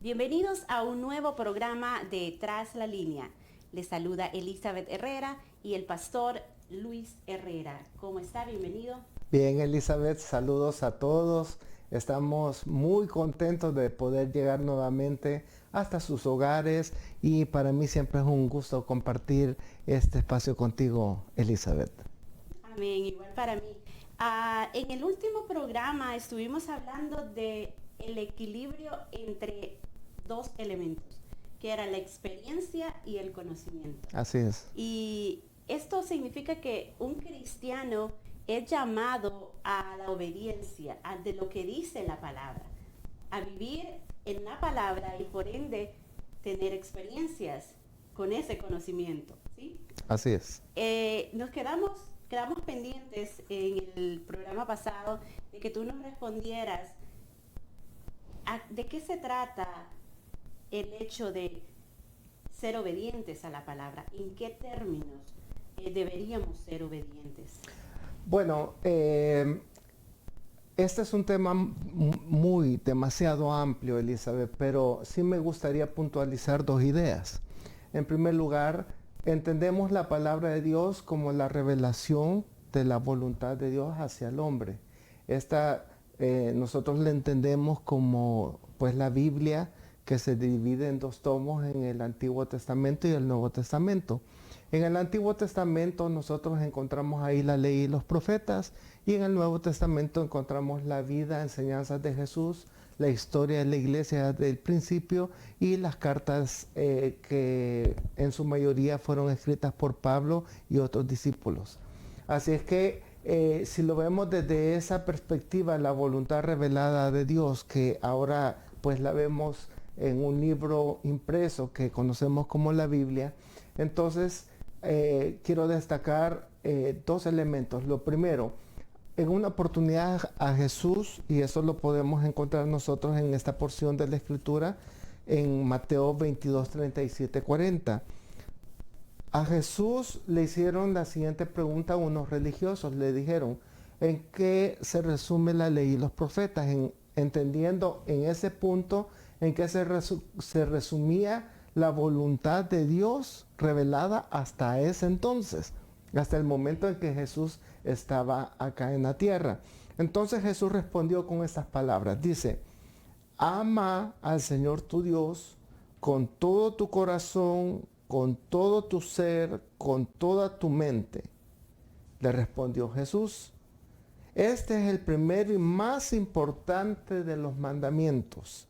Bienvenidos a un nuevo programa de Tras la Línea. Les saluda Elizabeth Herrera y el pastor Luis Herrera. ¿Cómo está? Bienvenido. Bien, Elizabeth, saludos a todos. Estamos muy contentos de poder llegar nuevamente hasta sus hogares y para mí siempre es un gusto compartir este espacio contigo, Elizabeth. Amén, igual para mí. En el último programa estuvimos hablando de el equilibrio entre dos elementos, que era la experiencia y el conocimiento. Así es. Y esto significa que un cristiano es llamado a la obediencia, de lo que dice la palabra, a vivir en la palabra y por ende tener experiencias con ese conocimiento, ¿sí? Así es. Nos quedamos pendientes en el programa pasado de que tú nos respondieras de qué se trata el hecho de ser obedientes a la palabra, en qué términos deberíamos ser obedientes. Bueno, este es un tema demasiado amplio, Elizabeth, pero sí me gustaría puntualizar dos ideas. En primer lugar, entendemos la palabra de Dios como la revelación de la voluntad de Dios hacia el hombre. Nosotros la entendemos como pues la Biblia, que se divide en dos tomos, en el Antiguo Testamento y el Nuevo Testamento. En el Antiguo Testamento nosotros encontramos ahí la ley y los profetas, y en el Nuevo Testamento encontramos la vida, enseñanzas de Jesús, la historia de la iglesia del principio y las cartas que en su mayoría fueron escritas por Pablo y otros discípulos. Así es que si lo vemos desde esa perspectiva, la voluntad revelada de Dios, que ahora pues la vemos en un libro impreso que conocemos como la Biblia, entonces quiero destacar dos elementos. Lo primero, en una oportunidad a Jesús, y eso lo podemos encontrar nosotros en esta porción de la Escritura, en Mateo 22, 37, 40. A Jesús le hicieron la siguiente pregunta a unos religiosos. Le dijeron, ¿en qué se resume la ley y los profetas? Entendiendo en ese punto en que se resumía la voluntad de Dios revelada hasta ese entonces, hasta el momento en que Jesús estaba acá en la tierra. Entonces Jesús respondió con estas palabras. Dice, ama al Señor tu Dios con todo tu corazón, con todo tu ser, con toda tu mente. Le respondió Jesús. Este es el primero y más importante de los mandamientos.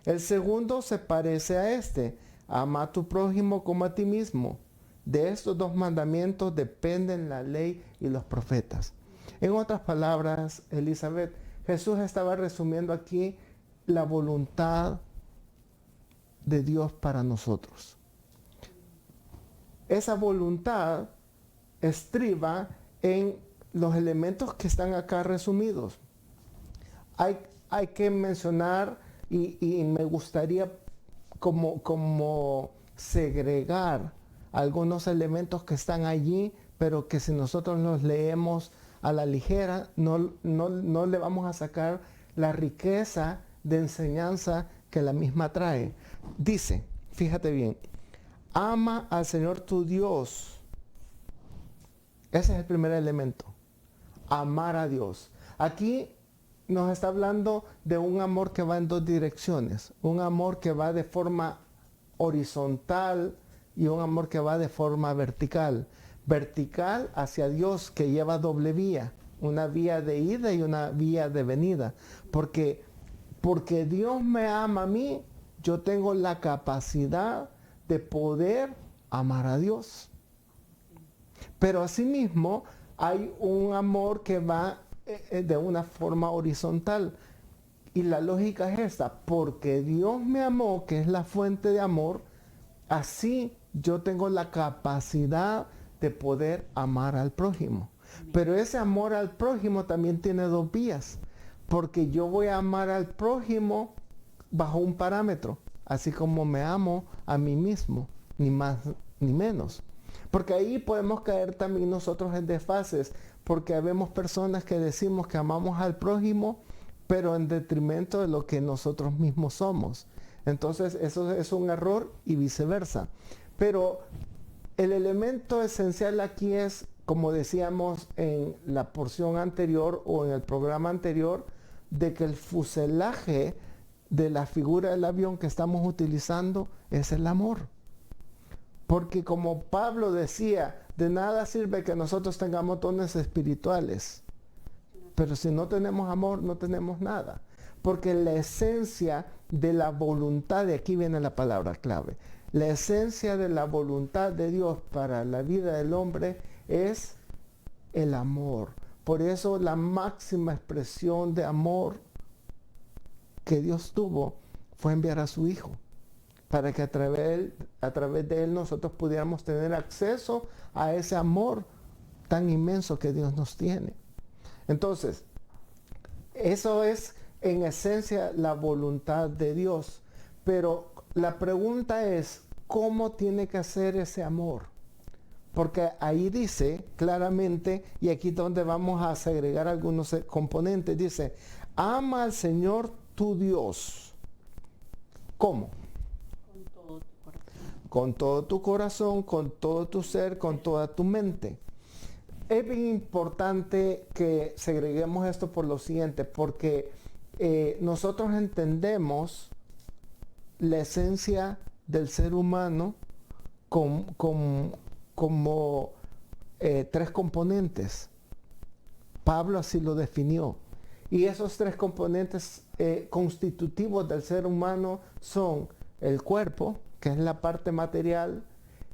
El segundo se parece a este. Ama a tu prójimo como a ti mismo. De estos dos mandamientos dependen la ley y los profetas. En otras palabras, Elizabeth, Jesús estaba resumiendo aquí la voluntad de Dios para nosotros. Esa voluntad estriba en los elementos que están acá resumidos. Hay que mencionar y me gustaría como segregar algunos elementos que están allí, pero que si nosotros los leemos a la ligera, no le vamos a sacar la riqueza de enseñanza que la misma trae. Dice, fíjate bien, ama al Señor tu Dios. Ese es el primer elemento. Amar a Dios. Aquí nos está hablando de un amor que va en dos direcciones. Un amor que va de forma horizontal y un amor que va de forma vertical. Vertical hacia Dios, que lleva doble vía. Una vía de ida y una vía de venida. Porque Dios me ama a mí, yo tengo la capacidad de poder amar a Dios. Pero asimismo hay un amor que va de una forma horizontal. Y la lógica es esta, porque Dios me amó, que es la fuente de amor, así yo tengo la capacidad de poder amar al prójimo. Pero ese amor al prójimo también tiene dos vías, porque yo voy a amar al prójimo bajo un parámetro, así como me amo a mí mismo, ni más ni menos. Porque ahí podemos caer también nosotros en desfases, porque vemos personas que decimos que amamos al prójimo, pero en detrimento de lo que nosotros mismos somos. Entonces eso es un error y viceversa. Pero el elemento esencial aquí es, como decíamos en la porción anterior o en el programa anterior, de que el fuselaje de la figura del avión que estamos utilizando es el amor. Porque como Pablo decía, de nada sirve que nosotros tengamos dones espirituales, pero si no tenemos amor, no tenemos nada. Porque la esencia de la voluntad, de aquí viene la palabra clave, la esencia de la voluntad de Dios para la vida del hombre es el amor. Por eso la máxima expresión de amor que Dios tuvo fue enviar a su Hijo, para que a través de Él nosotros pudiéramos tener acceso a ese amor tan inmenso que Dios nos tiene. Entonces, eso es en esencia la voluntad de Dios. Pero la pregunta es, ¿cómo tiene que ser ese amor? Porque ahí dice claramente, y aquí es donde vamos a segregar algunos componentes, dice, ama al Señor tu Dios. ¿Cómo? Con todo tu corazón, con todo tu ser, con toda tu mente. Es bien importante que segreguemos esto por lo siguiente, porque nosotros entendemos la esencia del ser humano como tres componentes. Pablo así lo definió. Y esos tres componentes constitutivos del ser humano son el cuerpo, que es la parte material,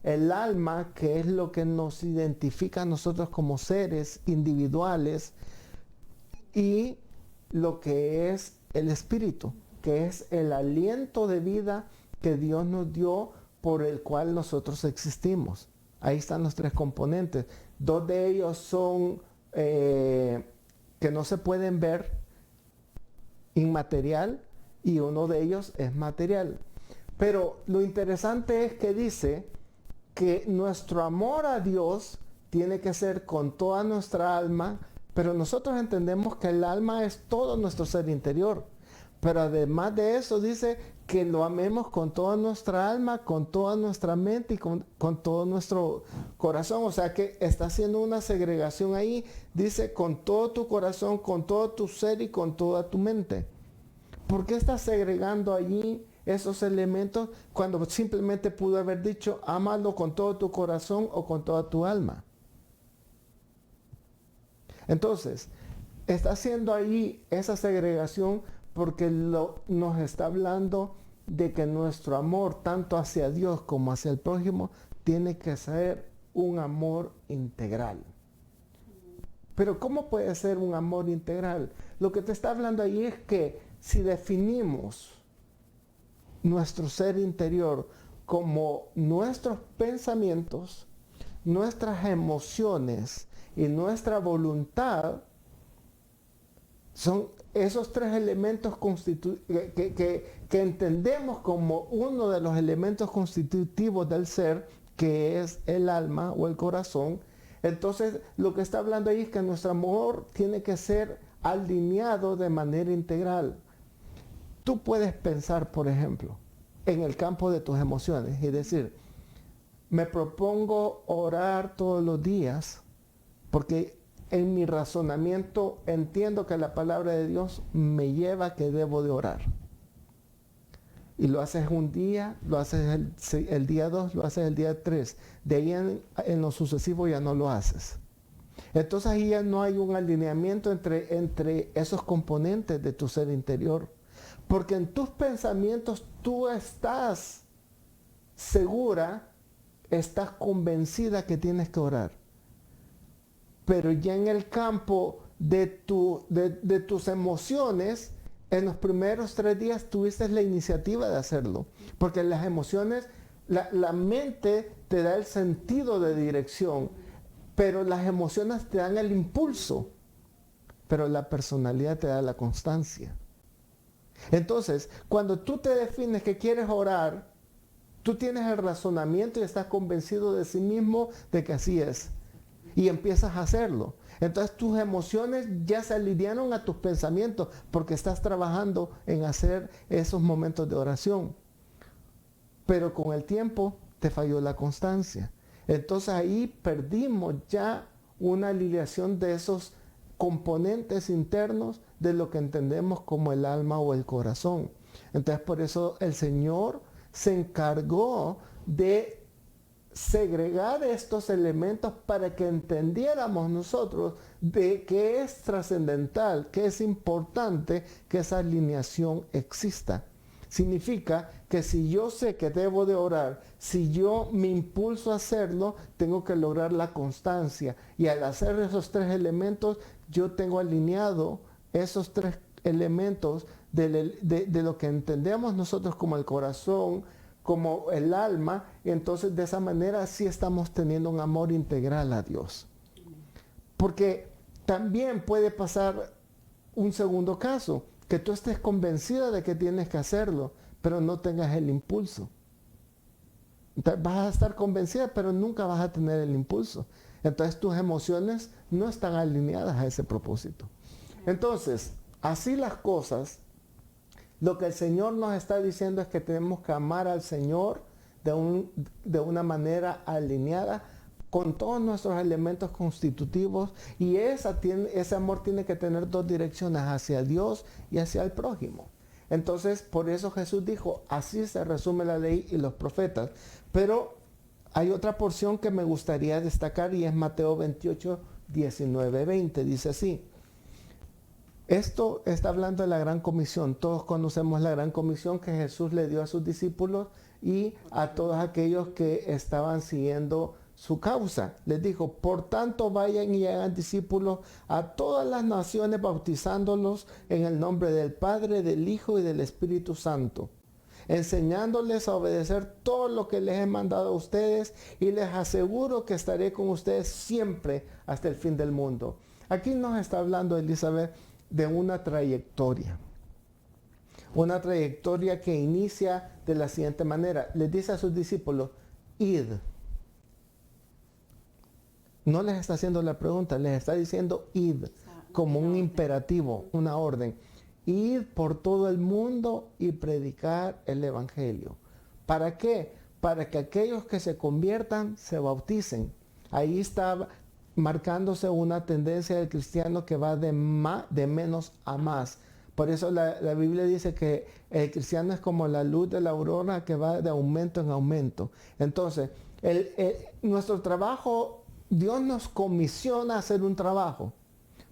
el alma, que es lo que nos identifica a nosotros como seres individuales, y lo que es el espíritu, que es el aliento de vida que Dios nos dio, por el cual nosotros existimos. Ahí están los tres componentes. Dos de ellos son que no se pueden ver, inmaterial, y uno de ellos es material. Pero lo interesante es que dice que nuestro amor a Dios tiene que ser con toda nuestra alma, pero nosotros entendemos que el alma es todo nuestro ser interior. Pero además de eso dice que lo amemos con toda nuestra alma, con toda nuestra mente y con todo nuestro corazón. O sea que está haciendo una segregación ahí. Dice con todo tu corazón, con todo tu ser y con toda tu mente. ¿Por qué está segregando allí esos elementos cuando simplemente pudo haber dicho ámalo con todo tu corazón o con toda tu alma? Entonces, está haciendo ahí esa segregación porque nos está hablando de que nuestro amor, tanto hacia Dios como hacia el prójimo, tiene que ser un amor integral. Pero ¿cómo puede ser un amor integral? Lo que te está hablando ahí es que si definimos nuestro ser interior como nuestros pensamientos, nuestras emociones y nuestra voluntad, son esos tres elementos que entendemos como uno de los elementos constitutivos del ser, que es el alma o el corazón. Entonces, lo que está hablando ahí es que nuestro amor tiene que ser alineado de manera integral. Tú puedes pensar, por ejemplo, en el campo de tus emociones y decir, me propongo orar todos los días porque en mi razonamiento entiendo que la palabra de Dios me lleva a que debo de orar. Y lo haces un día, lo haces el día 2, lo haces el día 3. De ahí en lo sucesivo ya no lo haces. Entonces ahí ya no hay un alineamiento entre esos componentes de tu ser interior. Porque en tus pensamientos tú estás segura, estás convencida que tienes que orar. Pero ya en el campo de tus emociones, en los primeros 3 días tuviste la iniciativa de hacerlo. Porque las emociones, la mente te da el sentido de dirección, pero las emociones te dan el impulso, pero la personalidad te da la constancia. Entonces, cuando tú te defines que quieres orar, tú tienes el razonamiento y estás convencido de sí mismo de que así es. y empiezas a hacerlo. Entonces tus emociones ya se alinearon a tus pensamientos porque estás trabajando en hacer esos momentos de oración. Pero con el tiempo te falló la constancia. Entonces ahí perdimos ya una alineación de esos componentes internos de lo que entendemos como el alma o el corazón. Entonces por eso el Señor se encargó de segregar estos elementos para que entendiéramos nosotros de que es trascendental, que es importante que esa alineación exista. Significa que si yo sé que debo de orar, si yo me impulso a hacerlo, tengo que lograr la constancia. Y al hacer esos tres elementos, yo tengo alineado esos tres elementos de lo que entendemos nosotros como el corazón, como el alma. Entonces de esa manera sí estamos teniendo un amor integral a Dios. Porque también puede pasar un segundo caso, que tú estés convencida de que tienes que hacerlo, pero no tengas el impulso. Entonces, vas a estar convencida, pero nunca vas a tener el impulso. Entonces tus emociones no están alineadas a ese propósito. Entonces, así las cosas, lo que el Señor nos está diciendo es que tenemos que amar al Señor de una manera alineada con todos nuestros elementos constitutivos, y ese amor tiene que tener dos direcciones, hacia Dios y hacia el prójimo. Entonces, por eso Jesús dijo, así se resume la ley y los profetas. Pero hay otra porción que me gustaría destacar y es Mateo 28, 19, 20. Dice así. Esto está hablando de la gran comisión. Todos conocemos la gran comisión que Jesús le dio a sus discípulos y a todos aquellos que estaban siguiendo su causa. Les dijo, por tanto vayan y hagan discípulos a todas las naciones, bautizándolos en el nombre del Padre, del Hijo y del Espíritu Santo, enseñándoles a obedecer todo lo que les he mandado a ustedes, y les aseguro que estaré con ustedes siempre hasta el fin del mundo. Aquí nos está hablando Elizabeth de una trayectoria que inicia de la siguiente manera. Les dice a sus discípulos, id. No les está haciendo la pregunta, les está diciendo id, como un imperativo, una orden. Id por todo el mundo y predicar el evangelio. ¿Para qué? Para que aquellos que se conviertan se bauticen. Ahí está marcándose una tendencia del cristiano que va de menos a más. Por eso la Biblia dice que el cristiano es como la luz de la aurora que va de aumento en aumento. Entonces, nuestro trabajo, Dios nos comisiona a hacer un trabajo,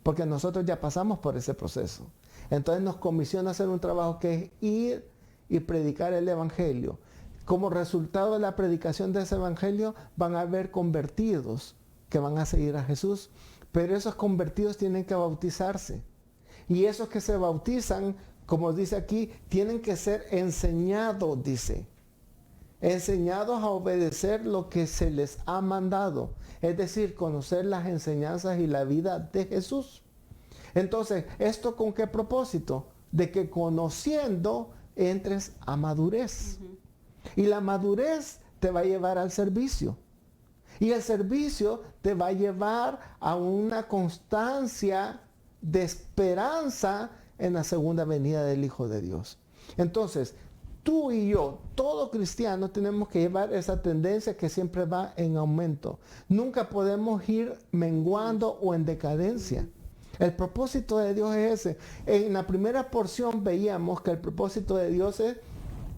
porque nosotros ya pasamos por ese proceso. Entonces nos comisiona a hacer un trabajo que es ir y predicar el evangelio. Como resultado de la predicación de ese evangelio van a haber convertidos que van a seguir a Jesús, pero esos convertidos tienen que bautizarse. Y esos que se bautizan, como dice aquí, tienen que ser enseñados, dice. Enseñados a obedecer lo que se les ha mandado. Es decir, conocer las enseñanzas y la vida de Jesús. Entonces, ¿esto con qué propósito? De que conociendo entres a madurez. Y la madurez te va a llevar al servicio. Y el servicio te va a llevar a una constancia de esperanza en la segunda venida del Hijo de Dios. Entonces, tú y yo, todo cristiano, tenemos que llevar esa tendencia que siempre va en aumento. Nunca podemos ir menguando o en decadencia. El propósito de Dios es ese. En la primera porción veíamos que el propósito de Dios es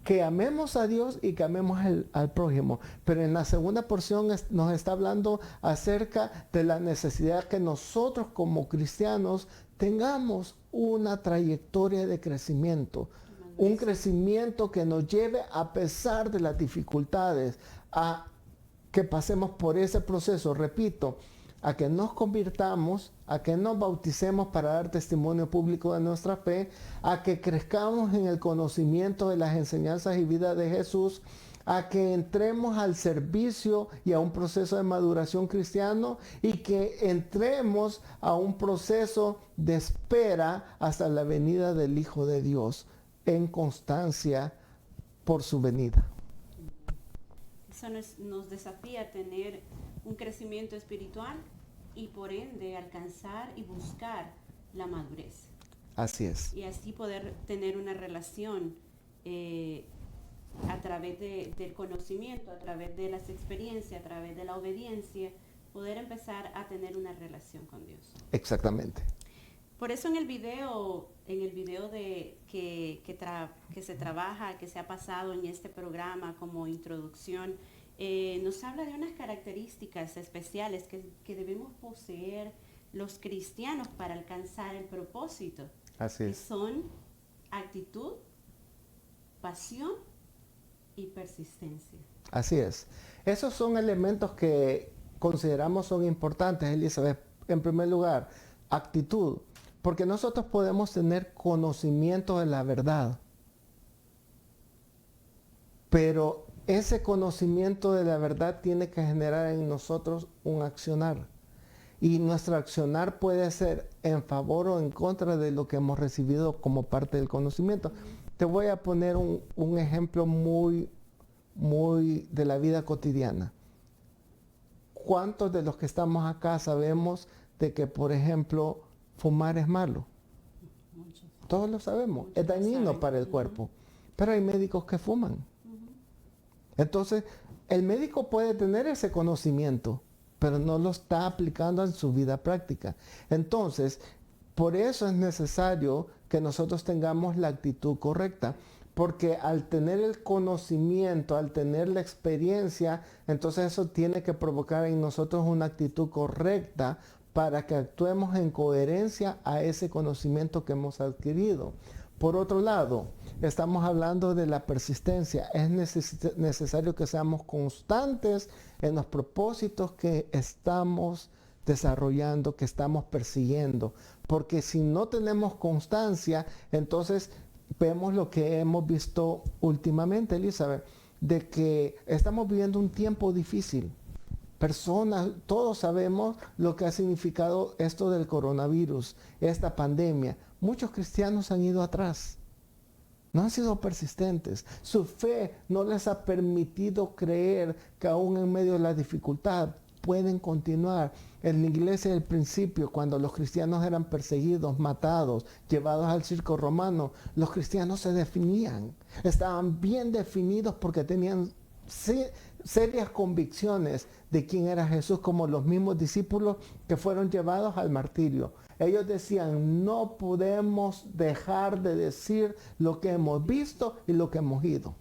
que amemos a Dios y que amemos al prójimo. Pero en la segunda porción nos está hablando acerca de la necesidad que nosotros como cristianos tengamos una trayectoria de crecimiento. Un crecimiento que nos lleve, a pesar de las dificultades, a que pasemos por ese proceso, repito, a que nos convirtamos, a que nos bauticemos para dar testimonio público de nuestra fe, a que crezcamos en el conocimiento de las enseñanzas y vida de Jesús, a que entremos al servicio y a un proceso de maduración cristiano, y que entremos a un proceso de espera hasta la venida del Hijo de Dios, en constancia por su venida. Eso nos desafía a tener un crecimiento espiritual y por ende alcanzar y buscar la madurez. Así es. Y así poder tener una relación a través del conocimiento, a través de las experiencias, a través de la obediencia, poder empezar a tener una relación con Dios. Exactamente. Por eso en el video de que se trabaja, que se ha pasado en este programa como introducción, nos habla de unas características especiales que debemos poseer los cristianos para alcanzar el propósito. Así Que es. son actitud, pasión y persistencia. Así es. Esos son elementos que consideramos son importantes, Elizabeth. En primer lugar, actitud, porque nosotros podemos tener conocimiento de la verdad, pero ese conocimiento de la verdad tiene que generar en nosotros un accionar. Y nuestro accionar puede ser en favor o en contra de lo que hemos recibido como parte del conocimiento. Te voy a poner un ejemplo muy de la vida cotidiana. ¿Cuántos de los que estamos acá sabemos de que, por ejemplo, fumar es malo? Muchos. Todos lo sabemos. Muchos Es lo dañino saben. para el cuerpo. Pero hay médicos que fuman. Entonces, el médico puede tener ese conocimiento, pero no lo está aplicando en su vida práctica. Entonces, por eso es necesario que nosotros tengamos la actitud correcta, porque al tener el conocimiento, al tener la experiencia, entonces eso tiene que provocar en nosotros una actitud correcta para que actuemos en coherencia a ese conocimiento que hemos adquirido. Por otro lado, estamos hablando de la persistencia. Es necesario que seamos constantes en los propósitos que estamos desarrollando, que estamos persiguiendo. Porque si no tenemos constancia, entonces vemos lo que hemos visto últimamente, Elizabeth, de que estamos viviendo un tiempo difícil. Personas, todos sabemos lo que ha significado esto del coronavirus, esta pandemia. Muchos cristianos han ido atrás. No han sido persistentes. Su fe no les ha permitido creer que aún en medio de la dificultad pueden continuar. En la iglesia del principio, cuando los cristianos eran perseguidos, matados, llevados al circo romano, los cristianos se definían. Estaban bien definidos porque tenían serias convicciones de quién era Jesús, como los mismos discípulos que fueron llevados al martirio. Ellos decían, no podemos dejar de decir lo que hemos visto y lo que hemos oído.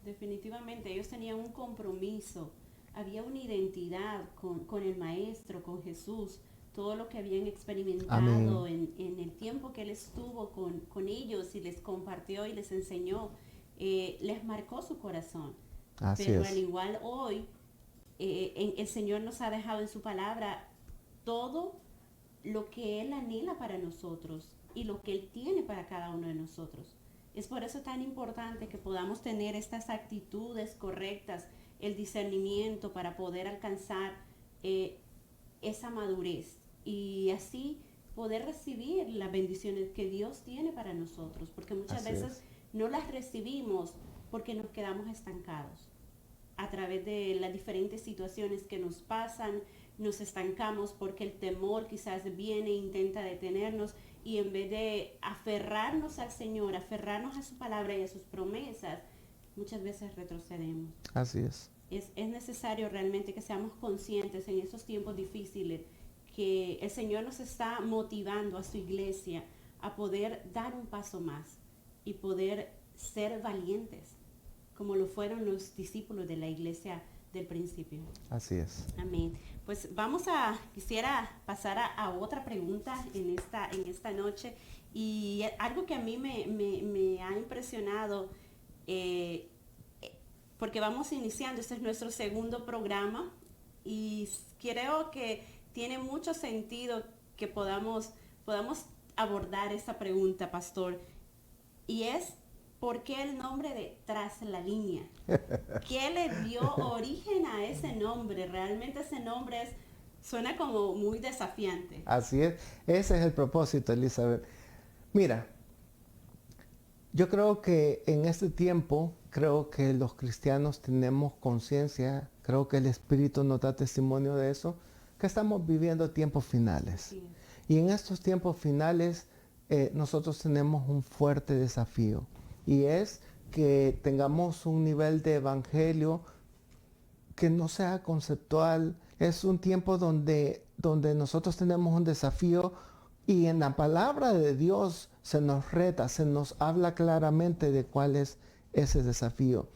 Definitivamente, ellos tenían un compromiso, había una identidad con el Maestro, con Jesús, todo lo que habían experimentado en el tiempo que Él estuvo con ellos y les compartió y les enseñó, les marcó su corazón. Así Pero es. al igual hoy, el Señor nos ha dejado en su palabra todo lo que Él anhela para nosotros y lo que Él tiene para cada uno de nosotros. Es por eso tan importante que podamos tener estas actitudes correctas, el discernimiento para poder alcanzar esa madurez y así poder recibir las bendiciones que Dios tiene para nosotros, porque muchas veces no las recibimos porque nos quedamos estancados. A través de las diferentes situaciones que nos pasan, nos estancamos porque el temor quizás viene e intenta detenernos, y en vez de aferrarnos al Señor, aferrarnos a su palabra y a sus promesas, muchas veces retrocedemos. Así es. Es necesario realmente que seamos conscientes en esos tiempos difíciles que el Señor nos está motivando a su iglesia a poder dar un paso más y poder ser valientes, como lo fueron los discípulos de la iglesia del principio. Así es. Amén. Pues quisiera pasar a otra pregunta en esta noche, y algo que a mí me ha impresionado, porque vamos iniciando, este es nuestro segundo programa y creo que tiene mucho sentido que podamos abordar esta pregunta, pastor, y es: ¿por qué el nombre de Tras la Línea? ¿Qué le dio origen a ese nombre? Realmente ese nombre suena como muy desafiante. Así es. Ese es el propósito, Elizabeth. Mira, yo creo que en este tiempo, creo que los cristianos tenemos conciencia creo que el Espíritu nos da testimonio de eso, que estamos viviendo tiempos finales. Sí. Y en estos tiempos finales nosotros tenemos un fuerte desafío, y es que tengamos un nivel de evangelio que no sea conceptual. Es un tiempo donde nosotros tenemos un desafío, y en la palabra de Dios se nos reta, se nos habla claramente de cuál es ese desafío.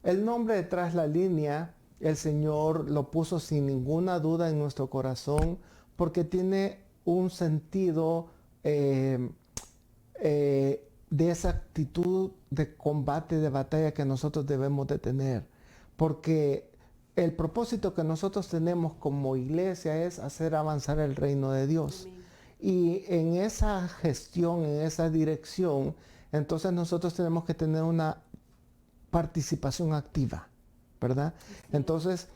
El nombre de Tras la Línea, el Señor lo puso sin ninguna duda en nuestro corazón, porque tiene un sentido de esa actitud de combate, de batalla que nosotros debemos de tener. Porque el propósito que nosotros tenemos como iglesia es hacer avanzar el reino de Dios. Amén. Y en esa gestión, en esa dirección, entonces nosotros tenemos que tener una participación activa, ¿verdad? Sí. Entonces,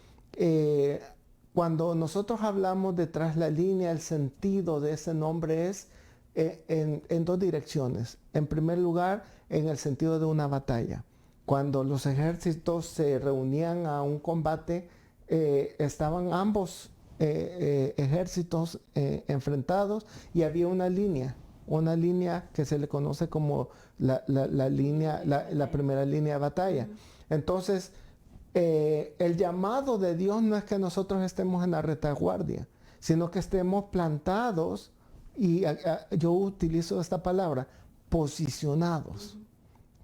cuando nosotros hablamos de Tras la Línea, el sentido de ese nombre es en dos direcciones. En primer lugar, en el sentido de una batalla. Cuando los ejércitos se reunían a un combate, estaban ambos ejércitos enfrentados, y había una línea que se le conoce como la primera línea de batalla. Entonces, el llamado de Dios no es que nosotros estemos en la retaguardia, sino que estemos plantados, y yo utilizo esta palabra, posicionados.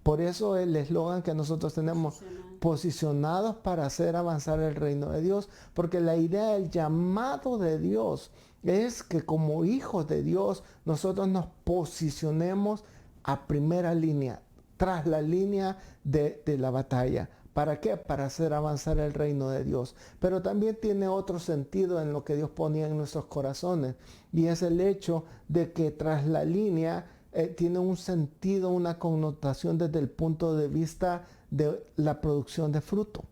Por eso el eslogan que nosotros tenemos, posicionados para hacer avanzar el reino de Dios, porque la idea del llamado de Dios es que como hijos de Dios nosotros nos posicionemos a primera línea, tras la línea de la batalla. ¿Para qué? Para hacer avanzar el reino de Dios. Pero también tiene otro sentido en lo que Dios ponía en nuestros corazones, y es el hecho de que tras la línea tiene un sentido, una connotación desde el punto de vista de la producción de fruto.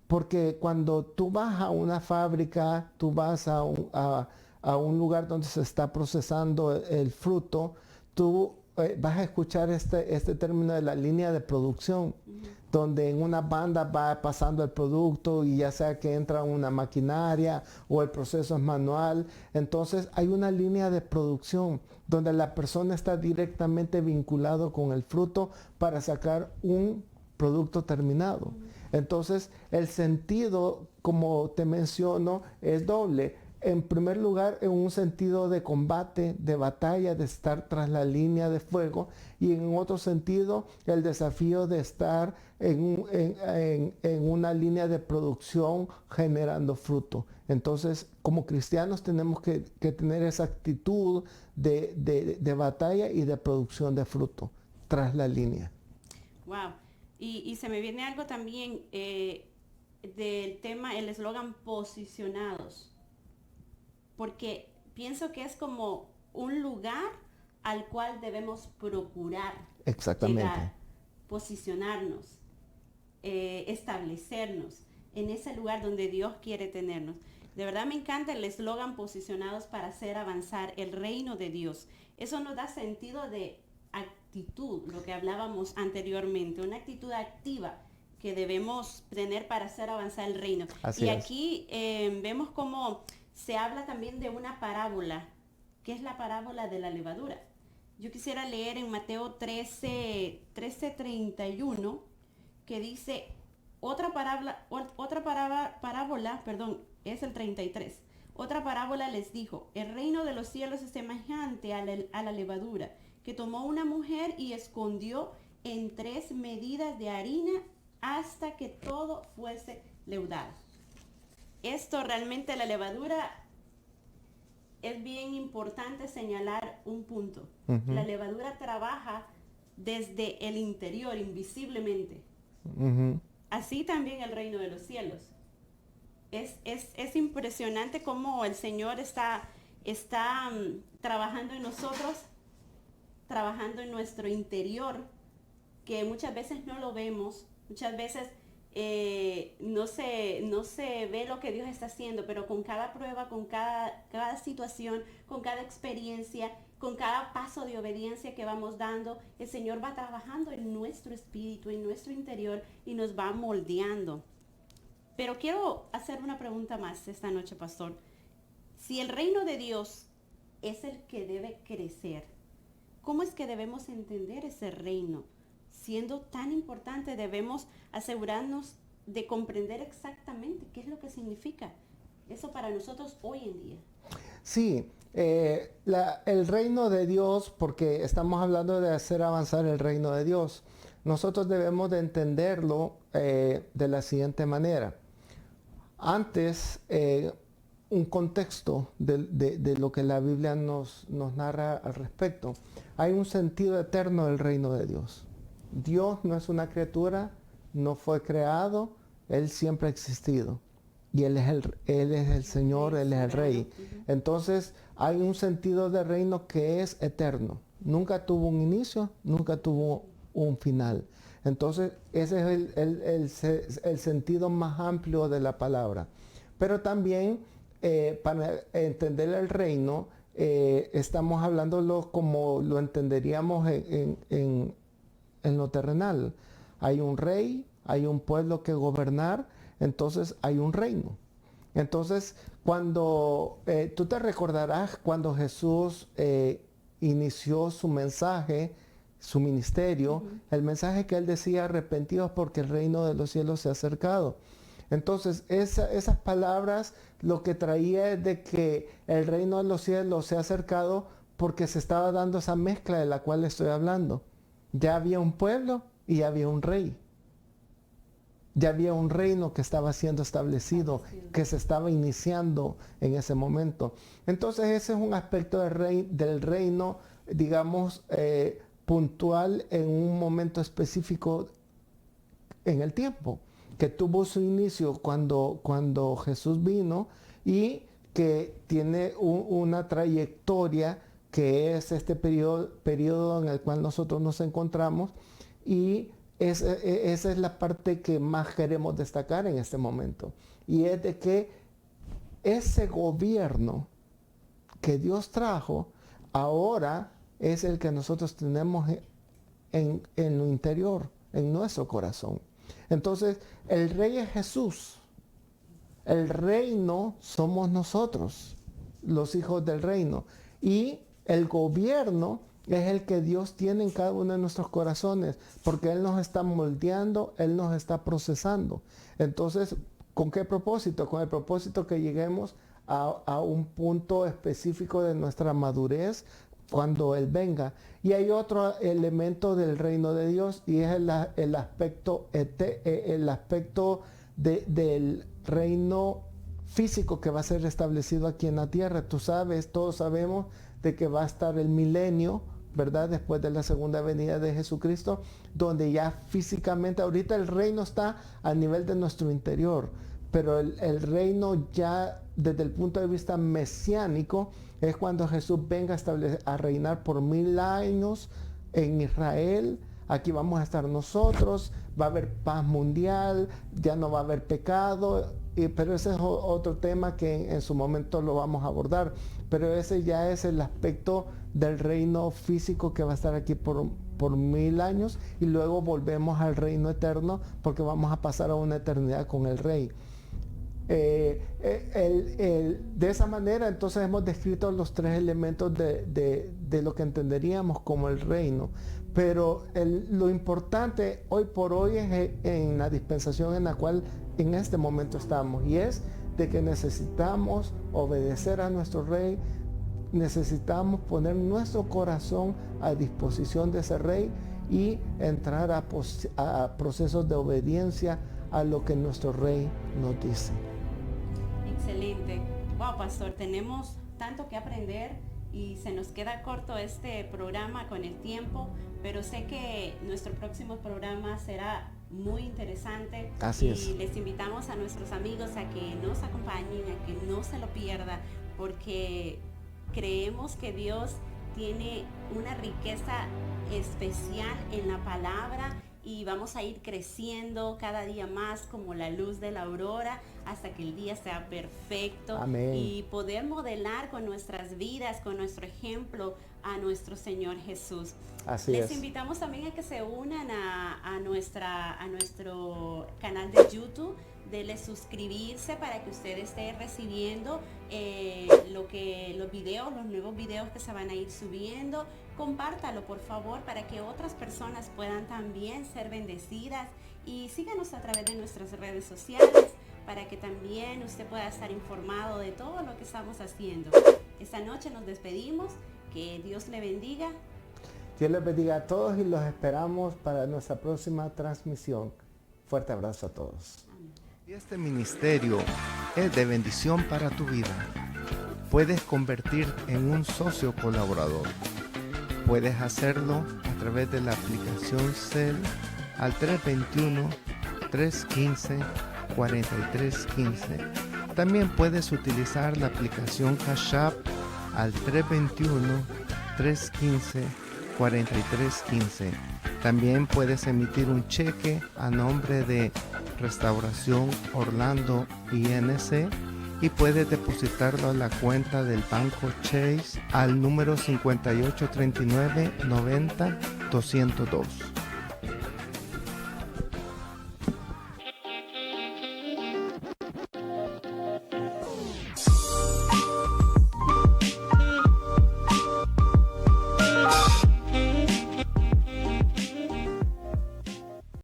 Porque cuando tú vas a una fábrica, tú vas a un lugar donde se está procesando el fruto, tú vas a escuchar este término de la línea de producción, donde en una banda va pasando el producto, y ya sea que entra una maquinaria o el proceso es manual. Entonces hay una línea de producción donde la persona está directamente vinculado con el fruto para sacar un producto terminado. Entonces el sentido, como te menciono, es doble. En primer lugar, en un sentido de combate, de batalla, de estar tras la línea de fuego, y en otro sentido, el desafío de estar en una línea de producción generando fruto. Entonces, como cristianos tenemos que tener esa actitud de batalla y de producción de fruto tras la línea. Wow. Y se me viene algo también del tema, el eslogan posicionados. Porque pienso que es como un lugar al cual debemos procurar Exactamente. llegar, posicionarnos, establecernos en ese lugar donde Dios quiere tenernos. De verdad me encanta el eslogan posicionados para hacer avanzar el reino de Dios. Eso nos da sentido de actitud, lo que hablábamos anteriormente, una actitud activa que debemos tener para hacer avanzar el reino. Así y es. aquí vemos cómo se habla también de una parábola, que es la parábola de la levadura. Yo quisiera leer en Mateo 13:31, que dice, otra parábola, es el 33. Otra parábola les dijo, el reino de los cielos es semejante a la levadura, que tomó una mujer y escondió en 3 medidas de harina hasta que todo fuese leudado. Esto realmente, la levadura, es bien importante señalar un punto. La levadura trabaja desde el interior, invisiblemente. Así también el reino de los cielos. Es impresionante cómo el Señor está trabajando en nosotros, trabajando en nuestro interior, que muchas veces no lo vemos, muchas veces no se ve lo que Dios está haciendo, pero con cada prueba, con cada situación, con cada experiencia, con cada paso de obediencia que vamos dando, el Señor va trabajando en nuestro espíritu, en nuestro interior, y nos va moldeando. Pero quiero hacer una pregunta más esta noche, pastor. Si el reino de Dios es el que debe crecer, ¿cómo es que debemos entender ese reino? Siendo tan importante, debemos asegurarnos de comprender exactamente qué es lo que significa eso para nosotros hoy en día. Sí, el reino de Dios, porque estamos hablando de hacer avanzar el reino de Dios, nosotros debemos de entenderlo de la siguiente manera. Antes, un contexto de lo que la Biblia nos narra al respecto. Hay un sentido eterno del reino de Dios. Dios no es una criatura, no fue creado, Él siempre ha existido. Y Él es el Señor, Él es el Rey. Entonces hay un sentido de reino que es eterno. Nunca tuvo un inicio, nunca tuvo un final. Entonces ese es el sentido más amplio de la palabra. Pero también para entender el reino, estamos hablándolo como lo entenderíamos en lo terrenal. Hay un rey, hay un pueblo que gobernar, entonces hay un reino. Entonces, cuando tú te recordarás cuando Jesús inició su mensaje, su ministerio, el mensaje que él decía: arrepentidos porque el reino de los cielos se ha acercado. Entonces, esas palabras lo que traía es de que el reino de los cielos se ha acercado porque se estaba dando esa mezcla de la cual estoy hablando. Ya había un pueblo y ya había un rey. Ya había un reino que estaba siendo establecido, que se estaba iniciando en ese momento. Entonces ese es un aspecto del reino, digamos, puntual en un momento específico en el tiempo, que tuvo su inicio cuando Jesús vino y que tiene una trayectoria que es este periodo en el cual nosotros nos encontramos, y esa es la parte que más queremos destacar en este momento. Y es de que ese gobierno que Dios trajo ahora es el que nosotros tenemos en lo interior, en nuestro corazón. Entonces, el rey es Jesús. El reino somos nosotros, los hijos del reino. Y el gobierno es el que Dios tiene en cada uno de nuestros corazones, porque Él nos está moldeando, Él nos está procesando. Entonces, ¿con qué propósito? Con el propósito que lleguemos a un punto específico de nuestra madurez cuando Él venga. Y hay otro elemento del reino de Dios, y es el aspecto del reino físico que va a ser establecido aquí en la tierra. Tú sabes, todos sabemos de que va a estar el milenio, ¿verdad? Después de la segunda venida de Jesucristo, donde ya físicamente, ahorita el reino está a nivel de nuestro interior, pero el reino ya desde el punto de vista mesiánico es cuando Jesús venga a reinar por 1000 años en Israel. Aquí vamos a estar nosotros, va a haber paz mundial, ya no va a haber pecado, pero ese es otro tema que en su momento lo vamos a abordar. Pero ese ya es el aspecto del reino físico que va a estar aquí por 1000 años, y luego volvemos al reino eterno porque vamos a pasar a una eternidad con el rey. De esa manera entonces hemos descrito los tres elementos de lo que entenderíamos como el reino. Pero lo importante hoy por hoy es en la dispensación en la cual en este momento estamos, y es de que necesitamos obedecer a nuestro rey, necesitamos poner nuestro corazón a disposición de ese rey y entrar a procesos de obediencia a lo que nuestro rey nos dice. Excelente. Wow, pastor, tenemos tanto que aprender y se nos queda corto este programa con el tiempo, pero sé que nuestro próximo programa será muy interesante. Así y es. Les invitamos a nuestros amigos a que nos acompañen, a que no se lo pierdan, porque creemos que Dios tiene una riqueza especial en la palabra, y vamos a ir creciendo cada día más como la luz de la aurora hasta que el día sea perfecto. Amén. Y poder modelar con nuestras vidas, con nuestro ejemplo, a nuestro Señor Jesús. Así Les es. invitamos también a que se unan a nuestro canal de YouTube. dele suscribirse para que usted esté recibiendo los nuevos videos que se van a ir subiendo. Compártalo, por favor, para que otras personas puedan también ser bendecidas, y síganos a través de nuestras redes sociales para que también usted pueda estar informado de todo lo que estamos haciendo. Esta noche nos despedimos. Que Dios le bendiga. Dios les bendiga a todos y los esperamos para nuestra próxima transmisión. Fuerte abrazo a todos. Y este ministerio es de bendición para tu vida. Puedes convertirte en un socio colaborador. Puedes hacerlo a través de la aplicación Cel al 321-315-4315. También puedes utilizar la aplicación Cash App al 321-315-4315. También puedes emitir un cheque a nombre de Restauración Orlando INC y puedes depositarlo a la cuenta del Banco Chase al número 5839 90 202.